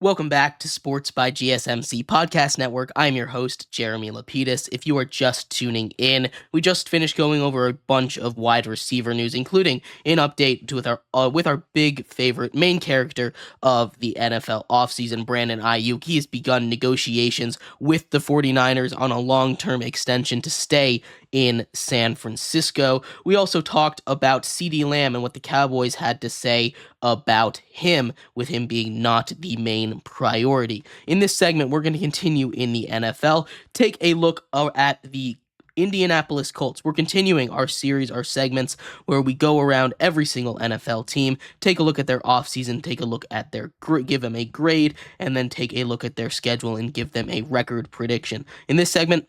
Welcome back to Sports by GSMC Podcast Network. I'm your host, Jeremy Lapidus. If you are just tuning in, we just finished going over a bunch of wide receiver news, including an update with our big favorite main character of the NFL offseason, Brandon Ayuk. He has begun negotiations with the 49ers on a long-term extension to stay in San Francisco. We also talked about CeeDee Lamb and what the Cowboys had to say about him, with him being not the main priority. In this segment, we're going to continue in the NFL, take a look at the Indianapolis Colts. We're continuing our series, our segments, where we go around every single NFL team, take a look at their offseason, take a look at give them a grade, and then take a look at their schedule and give them a record prediction. In this segment,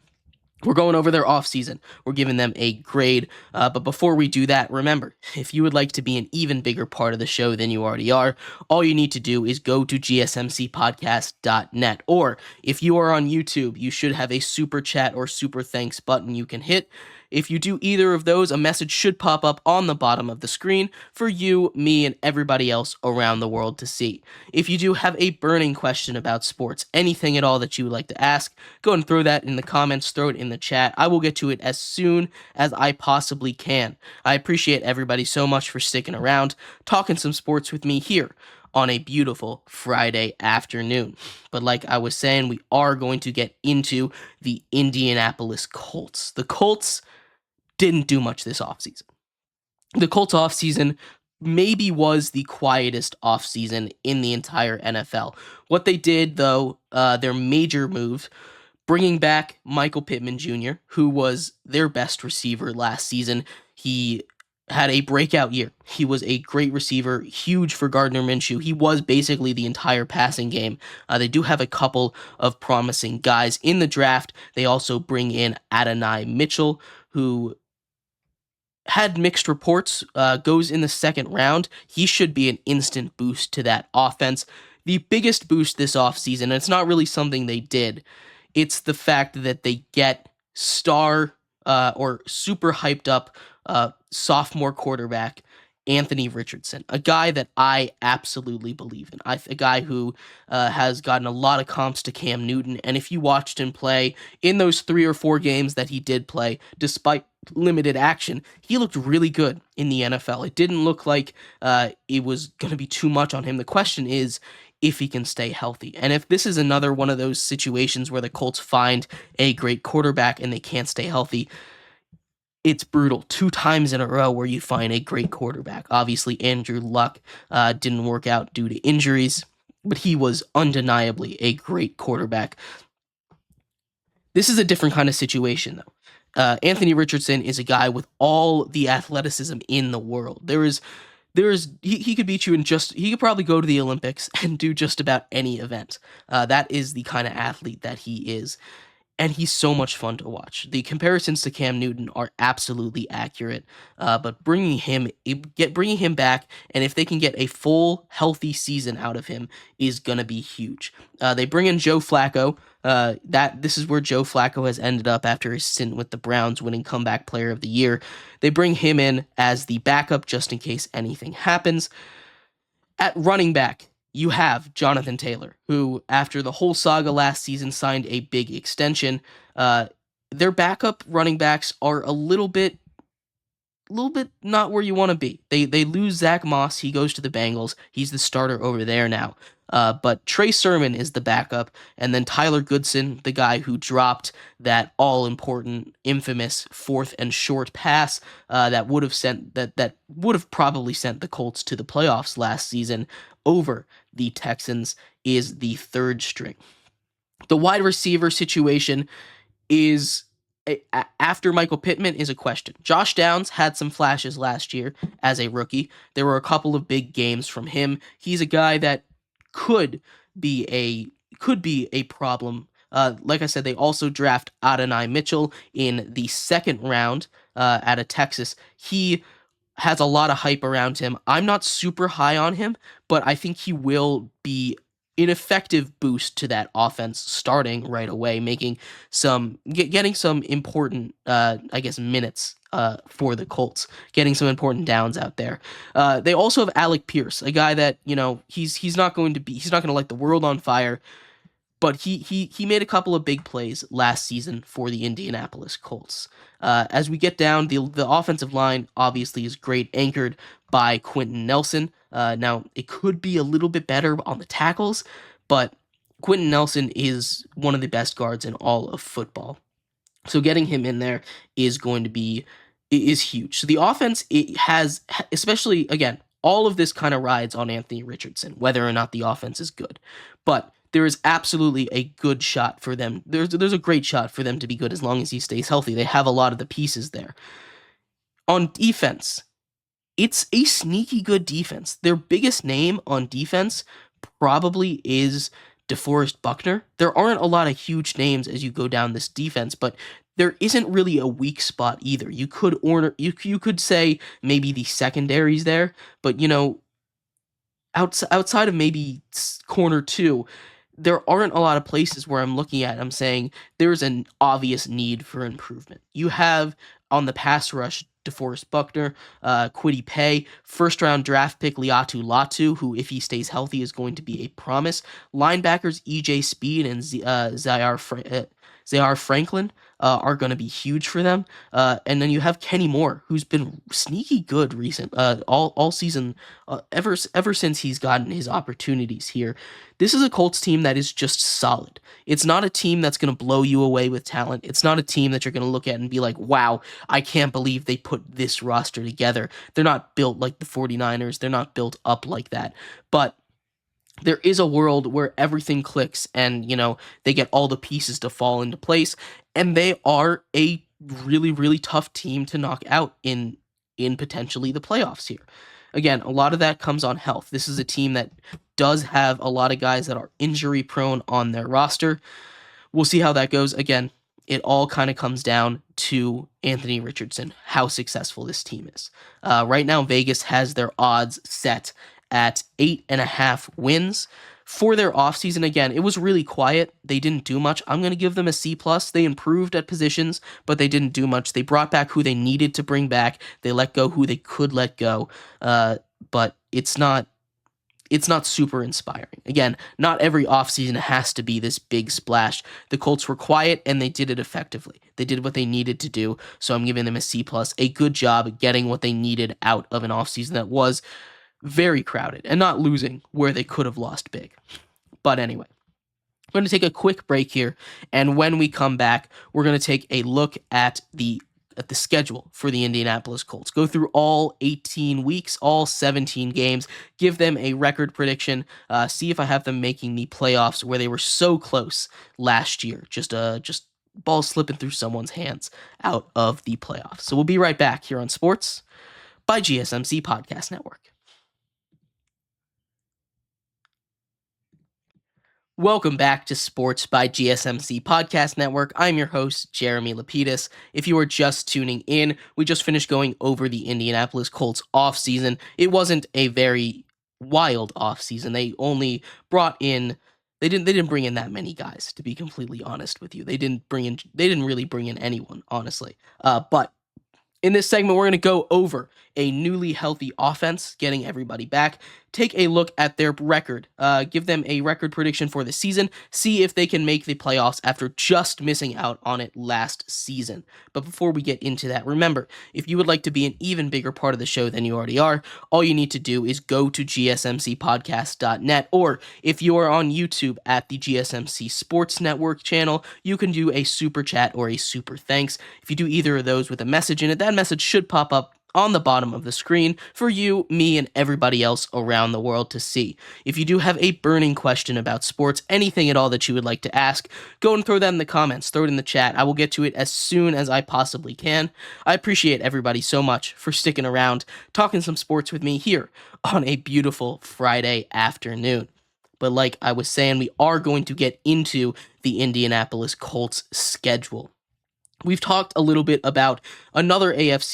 we're going over their offseason. We're giving them a grade. But before we do that, remember, if you would like to be an even bigger part of the show than you already are, all you need to do is go to GSMCpodcast.net. Or if you are on YouTube, you should have a super chat or super thanks button you can hit. If you do either of those, a message should pop up on the bottom of the screen for you, me, and everybody else around the world to see. If you do have a burning question about sports, anything at all that you would like to ask, go and throw that in the comments, throw it in the chat. I will get to it as soon as I possibly can. I appreciate everybody so much for sticking around, talking some sports with me here on a beautiful Friday afternoon. But like I was saying, we are going to get into the Indianapolis Colts. The Colts didn't do much this offseason. The Colts offseason maybe was the quietest offseason in the entire NFL. What they did, though, their major move, bringing back Michael Pittman Jr., who was their best receiver last season. He had a breakout year. He was a great receiver, huge for Gardner Minshew. He was basically the entire passing game. They do have a couple of promising guys in the draft. They also bring in Adonai Mitchell, who had mixed reports, goes in the second round. He should be an instant boost to that offense. The biggest boost this offseason, and it's not really something they did, it's the fact that they get star or super hyped up sophomore quarterback Anthony Richardson, a guy that I absolutely believe in. A guy who has gotten a lot of comps to Cam Newton, and if you watched him play in those 3 or 4 games that he did play, despite limited action, he looked really good in the NFL. It didn't look like it was going to be too much on him. The question is if he can stay healthy. And if this is another one of those situations where the Colts find a great quarterback and they can't stay healthy, it's brutal. 2 times in a row where you find a great quarterback. Obviously, Andrew Luck didn't work out due to injuries, but he was undeniably a great quarterback. This is a different kind of situation, though. Anthony Richardson is a guy with all the athleticism in the world. He could beat you he could probably go to the Olympics and do just about any event. That is the kind of athlete that he is. And he's so much fun to watch. The comparisons to Cam Newton are absolutely accurate, but bringing him back, and if they can get a full, healthy season out of him, is gonna be huge. They bring in Joe Flacco. This is where Joe Flacco has ended up after his stint with the Browns, winning Comeback Player of the Year. They bring him in as the backup just in case anything happens. At running back, you have Jonathan Taylor, who, after the whole saga last season, signed a big extension. Their backup running backs are a little bit not where you want to be. They lose Zach Moss. He goes to the Bengals. He's the starter over there now. But Trey Sermon is the backup, and then Tyler Goodson, the guy who dropped that all-important, infamous 4th and short pass that would have probably sent the Colts to the playoffs last season over the Texans, is the 3rd string. The wide receiver situation is, after Michael Pittman, is a question. Josh Downs had some flashes last year as a rookie. There were a couple of big games from him. He's a guy that could be a problem. Like I said, they also draft Adonai Mitchell in the 2nd round out of Texas. He has a lot of hype around him. I'm not super high on him, but I think he will be an effective boost to that offense starting right away, getting some important, minutes for the Colts, getting some important downs out there. They also have Alec Pierce, a guy that he's not going to light the world on fire, but he made a couple of big plays last season for the Indianapolis Colts. As we get down, the offensive line obviously is great, anchored by Quentin Nelson. Now it could be a little bit better on the tackles, but Quentin Nelson is one of the best guards in all of football. So getting him in there is going to be is huge. So the offense, it has, especially again, all of this kind of rides on Anthony Richardson, whether or not the offense is good. But there is absolutely a good shot for them. There's a great shot for them to be good as long as he stays healthy. They have a lot of the pieces there. On defense, it's a sneaky good defense. Their biggest name on defense probably is DeForest Buckner. There aren't a lot of huge names as you go down this defense, but there isn't really a weak spot either. You could say maybe the secondaries there, but outside of maybe corner two, there aren't a lot of places where I'm looking at. I'm saying there's an obvious need for improvement. You have on the pass rush DeForest Buckner, Kwity Paye, first round draft pick Liatu Latu, who if he stays healthy is going to be a promise. Linebackers EJ Speed and Zaire Franklin are going to be huge for them. And then you have Kenny Moore, who's been sneaky good all season, ever since he's gotten his opportunities here. This is a Colts team that is just solid. It's not a team that's going to blow you away with talent. It's not a team that you're going to look at and be like, wow, I can't believe they put this roster together. They're not built like the 49ers. They're not built up like that. But there is a world where everything clicks and, they get all the pieces to fall into place, and they are a really, really tough team to knock out in potentially the playoffs here. Again, a lot of that comes on health. This is a team that does have a lot of guys that are injury prone on their roster. We'll see how that goes. Again, it all kind of comes down to Anthony Richardson, how successful this team is. Right now, Vegas has their odds set at 8.5 wins. For their offseason, again, it was really quiet. They didn't do much. I'm going to give them a C+. They improved at positions, but they didn't do much. They brought back who they needed to bring back. They let go who they could let go. But it's not super inspiring. Again, not every offseason has to be this big splash. The Colts were quiet, and they did it effectively. They did what they needed to do, so I'm giving them a C+. A good job getting what they needed out of an offseason that was very crowded and not losing where they could have lost big. But anyway, I'm going to take a quick break here, and when we come back, we're going to take a look at the schedule for the Indianapolis Colts. Go through all 18 weeks, all 17 games, give them a record prediction, see if I have them making the playoffs where they were so close last year. Just balls slipping through someone's hands out of the playoffs. So we'll be right back here on Sports by GSMC Podcast Network. Welcome back to Sports by GSMC Podcast Network. I'm your host, Jeremy Lapidus. If you are just tuning in, we just finished going over the Indianapolis Colts offseason. It wasn't a very wild offseason. They only brought in they didn't bring in that many guys, to be completely honest with you. They didn't really bring in anyone, honestly. But in this segment, we're going to go over a newly healthy offense, getting everybody back. Take a look at their record. Give them a record prediction for the season. See if they can make the playoffs after just missing out on it last season. But before we get into that, remember, if you would like to be an even bigger part of the show than you already are, all you need to do is go to GSMCpodcast.net, or if you are on YouTube at the GSMC Sports Network channel, you can do a super chat or a super thanks. If you do either of those with a message in it, that message should pop up on the bottom of the screen for you, me, and everybody else around the world to see. If you do have a burning question about sports, anything at all that you would like to ask, go and throw that in the comments, throw it in the chat. I will get to it as soon as I possibly can. I appreciate everybody so much for sticking around, talking some sports with me here on a beautiful Friday afternoon. But like I was saying, we are going to get into the Indianapolis Colts schedule. We've talked a little bit about another another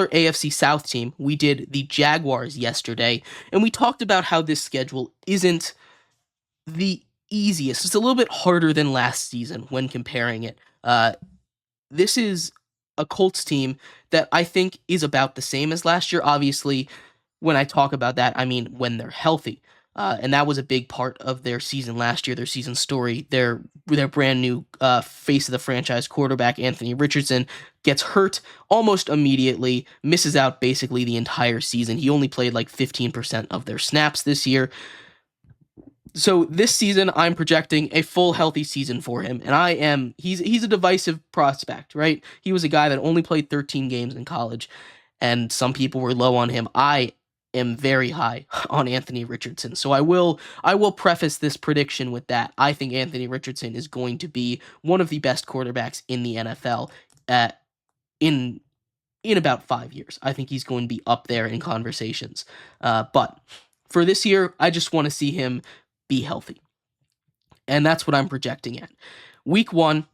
AFC South team. We did the Jaguars yesterday, and we talked about how this schedule isn't the easiest. It's a little bit harder than last season when comparing it. this is a Colts team that I think is about the same as last year. Obviously, when I talk about that, I mean when they're healthy. And that was a big part of their season last year, their season story. Their brand new face of the franchise quarterback, Anthony Richardson, gets hurt almost immediately, misses out basically the entire season. He only played like 15% of their snaps this year. So this season, I'm projecting a full healthy season for him, and he's a divisive prospect, right? He was a guy that only played 13 games in college, and some people were low on him. I am very high on Anthony Richardson, so I will preface this prediction with that. I think Anthony Richardson is going to be one of the best quarterbacks in the NFL in in about 5 years. I think he's going to be up there in conversations. But for this year, I just want to see him be healthy. And that's what I'm projecting at. Week 1,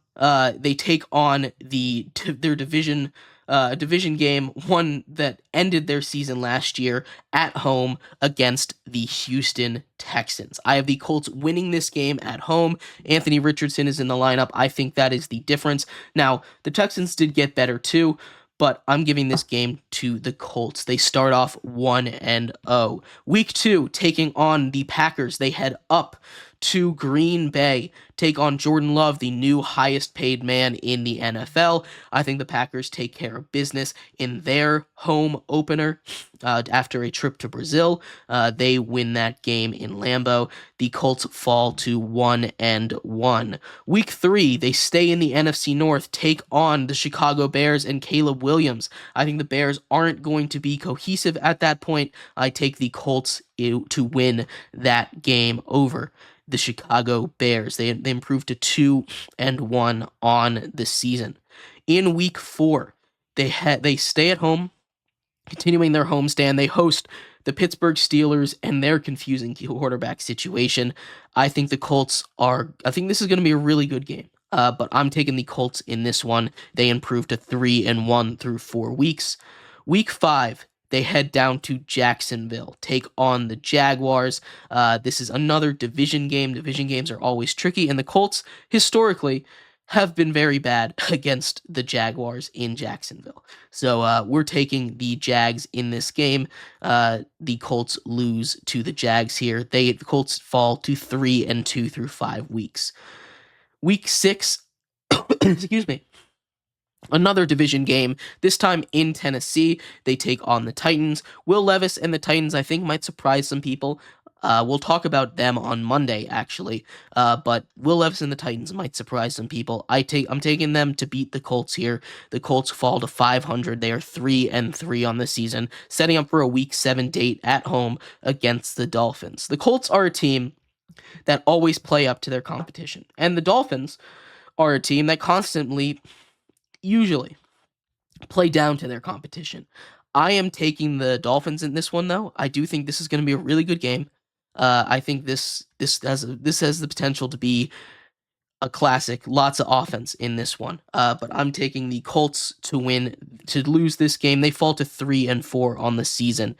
they take on their division game, one that ended their season last year at home against the Houston Texans. I have the Colts winning this game at home. Anthony Richardson is in the lineup. I think that is the difference. Now, the Texans did get better too, but I'm giving this game to the Colts. They start off 1-0. Week 2, taking on the Packers. They head up to Green Bay, take on Jordan Love, the new highest paid man in the NFL. I think the Packers take care of business in their home opener after a trip to Brazil. They win that game in Lambeau. The Colts fall to 1-1. Week 3, they stay in the NFC North, take on the Chicago Bears and Caleb Williams. I think the Bears aren't going to be cohesive at that point. I take the Colts to win that game over the Chicago Bears. They improved to 2-1 on the season. In week 4, they stay at home, continuing their homestand. They host the Pittsburgh Steelers and their confusing quarterback situation. I think this is going to be a really good game. But I'm taking the Colts in this one. They improved to 3-1 through 4 weeks. Week 5, they head down to Jacksonville, take on the Jaguars. This is another division game. Division games are always tricky, and the Colts, historically, have been very bad against the Jaguars in Jacksonville. So we're taking the Jags in this game. The Colts lose to the Jags here. The Colts fall to 3-2 through 5 weeks. Week 6, excuse me. Another division game, this time in Tennessee. They take on the Titans. Will Levis and the Titans, I think, might surprise some people. We'll talk about them on Monday, actually. But Will Levis and the Titans might surprise some people. I'm taking them to beat the Colts here. The Colts fall to 500. They are 3-3 on the season, setting up for a Week 7 date at home against the Dolphins. The Colts are a team that always play up to their competition, and the Dolphins are a team that usually play down to their competition. I am taking the Dolphins in this one, though. I do think this is going to be a really good game. I think this has the potential to be a classic. Lots of offense in this one. But I'm taking the Colts to lose this game. They fall to 3-4 on the season.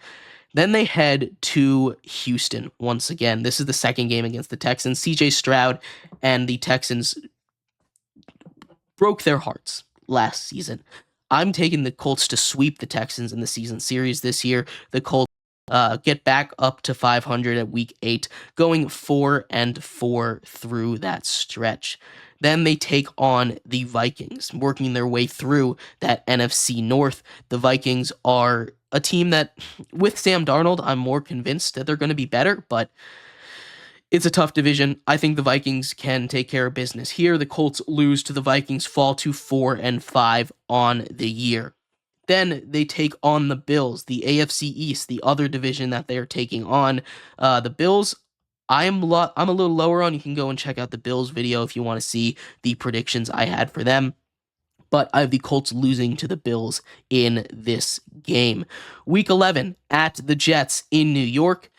Then they head to Houston once again. This is the second game against the Texans. C.J. Stroud and the Texans broke their hearts last season. I'm taking the Colts to sweep the Texans in the season series this year. The Colts get back up to 500 at Week 8, going 4-4 through that stretch. Then they take on the Vikings, working their way through that NFC North. The Vikings are a team that, with Sam Darnold, I'm more convinced that they're going to be better, but it's a tough division. I think the Vikings can take care of business here. The Colts lose to the Vikings, fall to 4-5 on the year. Then they take on the Bills, the AFC East, the other division that they are taking on. The Bills, I'm a little lower on. You can go and check out the Bills video if you want to see the predictions I had for them. But I have the Colts losing to the Bills in this game. Week 11 at the Jets in New York.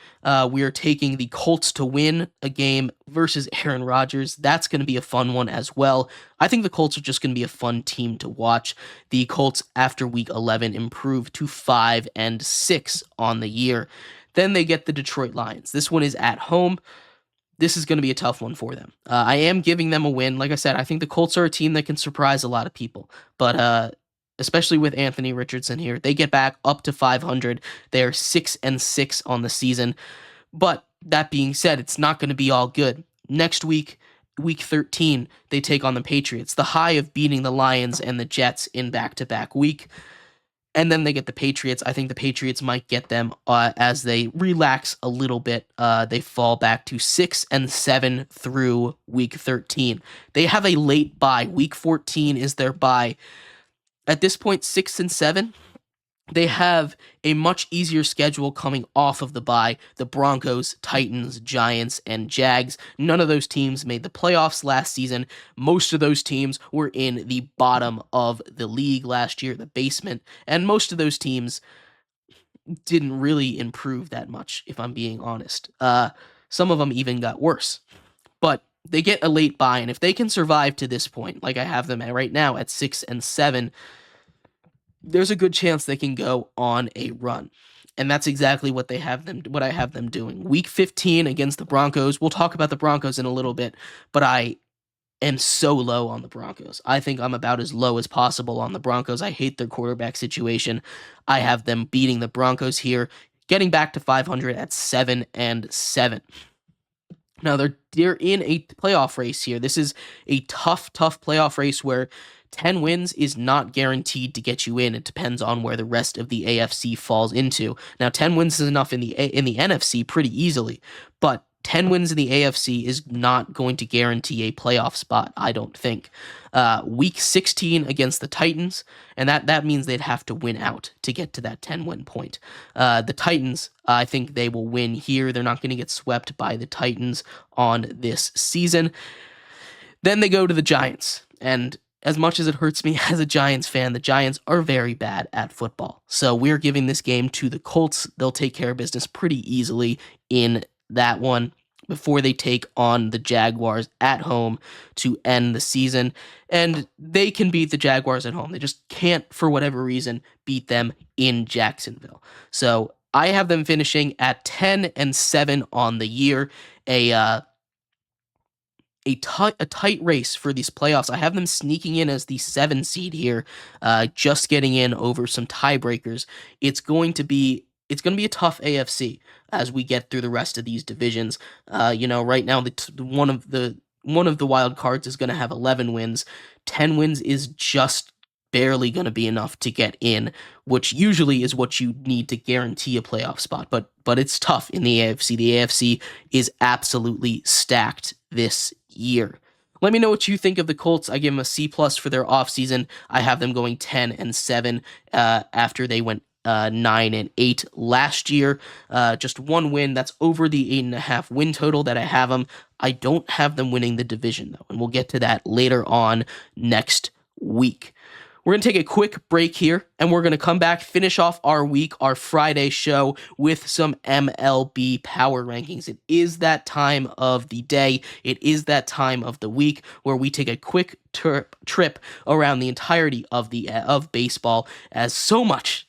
We are taking the Colts to win a game versus Aaron Rodgers. That's going to be a fun one as well. I think the Colts are just going to be a fun team to watch. The Colts, after Week 11, improved to 5-6 on the year. Then they get the Detroit Lions. This one is at home. this is going to be a tough one for them. I am giving them a win. Like I said, I think the Colts are a team that can surprise a lot of people, but especially with Anthony Richardson here, they get back up to 500. They're 6-6 on the season. But that being said, it's not going to be all good. Next week, week 13, they take on the Patriots. The high of beating the Lions and the Jets in back-to-back week. And then they get the Patriots. I think the Patriots might get them as they relax a little bit. They fall back to 6-7 through week 13. They have a late bye. Week 14 is their bye. At this point, 6-7. They have a much easier schedule coming off of the bye. The Broncos, Titans, Giants, and Jags. None of those teams made the playoffs last season. Most of those teams were in the bottom of the league last year, the basement. And most of those teams didn't really improve that much, if I'm being honest. Some of them even got worse. But they get a late bye, and if they can survive to this point, like I have them at right now at 6-7, there's a good chance they can go on a run. And that's exactly what I have them doing. Week 15 against the Broncos. We'll talk about the Broncos in a little bit, but I am so low on the Broncos. I think I'm about as low as possible on the Broncos. I hate their quarterback situation. I have them beating the Broncos here, getting back to 500 at 7-7. Now they're in a playoff race here. This is a tough playoff race where 10 wins is not guaranteed to get you in. It depends on where the rest of the AFC falls into. Now, 10 wins is enough in the NFC pretty easily, but 10 wins in the AFC is not going to guarantee a playoff spot, I don't think. Week 16 against the Titans, and that means they'd have to win out to get to that 10-win point. The Titans, I think they will win here. They're not going to get swept by the Titans on this season. Then they go to the Giants, and as much as it hurts me as a Giants fan, the Giants are very bad at football. So we're giving this game to the Colts. They'll take care of business pretty easily in that one before they take on the Jaguars at home to end the season. And they can beat the Jaguars at home. They just can't, for whatever reason, beat them in Jacksonville. So I have them finishing at 10-7 on the year. A tight race for these playoffs. I have them sneaking in as the 7 seed here, just getting in over some tiebreakers. It's going to be a tough AFC as we get through the rest of these divisions. Right now one of the wild cards is going to have 11 wins. 10 wins is just barely going to be enough to get in, which usually is what you need to guarantee a playoff spot. But it's tough in the AFC. The AFC is absolutely stacked this year. Let me know what you think of the Colts. I give them a C+ for their offseason. I have them going 10-7 after they went 9-8 last year. Just one win. That's over the 8.5 win total that I have them. I don't have them winning the division, though, and we'll get to that later on next week. We're going to take a quick break here, and we're going to come back, finish off our week, our Friday show, with some MLB power rankings. It is that time of the day. It is that time of the week where we take a quick trip around the entirety of baseball, as so much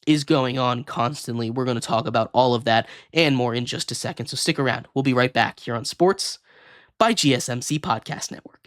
is going on constantly. We're going to talk about all of that and more in just a second, so stick around. We'll be right back here on Sports by GSMC Podcast Network.